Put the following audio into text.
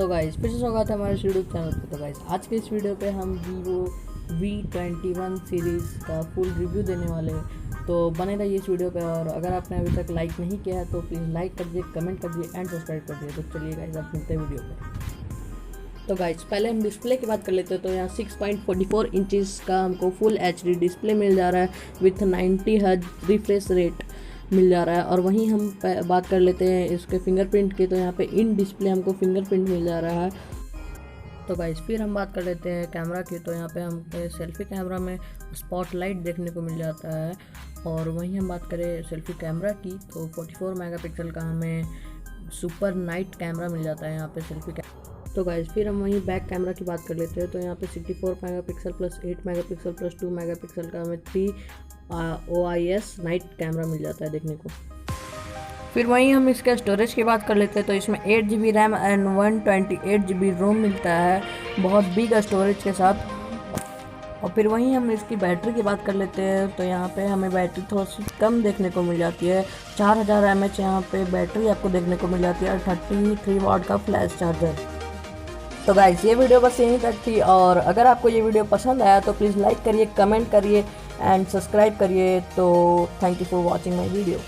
तो गाइस फिर से स्वागत है हमारे यूट्यूब चैनल पे। तो गाइस आज के इस वीडियो पे हम Vivo V21 सीरीज़ का फुल रिव्यू देने वाले हैं, तो बने रहिए इस वीडियो पे। और अगर आपने अभी तक लाइक नहीं किया है तो प्लीज़ लाइक कर दीजिए, कमेंट कर दीजिए एंड सब्सक्राइब कर दीजिए। तो चलिए गाइस आप मिलते हैं वीडियो पे। तो गाइस पहले हम डिस्प्ले की बात कर लेते हैं। तो यहाँ 6.44 इंचज़ का हमको फुल HD डिस्प्ले मिल जा रहा है विथ 90Hz रिफ्रेश रेट मिल जा रहा है। और वहीं हम बात कर लेते हैं इसके फिंगरप्रिंट की। तो यहाँ पे इन डिस्प्ले हमको फिंगरप्रिंट मिल जा रहा है। तो गाइस फिर हम बात कर लेते हैं कैमरा की। तो यहाँ पे हम सेल्फी कैमरा में स्पॉटलाइट देखने को मिल जाता है। और वहीं हम बात करें सेल्फी कैमरा की तो 44 मेगापिक्सल का हमें सुपर नाइट कैमरा मिल जाता है यहाँ पे सेल्फी कैमरा। तो गाइस फिर हम वहीं बैक कैमरा की बात कर लेते हैं। तो यहाँ पे 64 megapixel plus 8 megapixel plus 2 megapixel का हमें 3 OIS नाइट कैमरा मिल जाता है देखने को। फिर वहीं हम इसके स्टोरेज की बात कर लेते हैं। तो इसमें 8GB रैम एंड 128GB रोम मिलता है, बहुत बिग स्टोरेज के साथ। और फिर वहीं हम इसकी बैटरी की बात कर लेते हैं। तो यहाँ पे हमें बैटरी थोड़ी सी कम देखने को मिल जाती है, 4000 mAh यहाँ पे बैटरी आपको देखने को मिल जाती है और 33 वाट का फ्लैश चार्जर। तो गाइस ये वीडियो बस यहीं तक थी। और अगर आपको ये वीडियो पसंद आया तो प्लीज़ लाइक करिए, कमेंट करिए एंड सब्सक्राइब करिए। तो thank you for watching my video.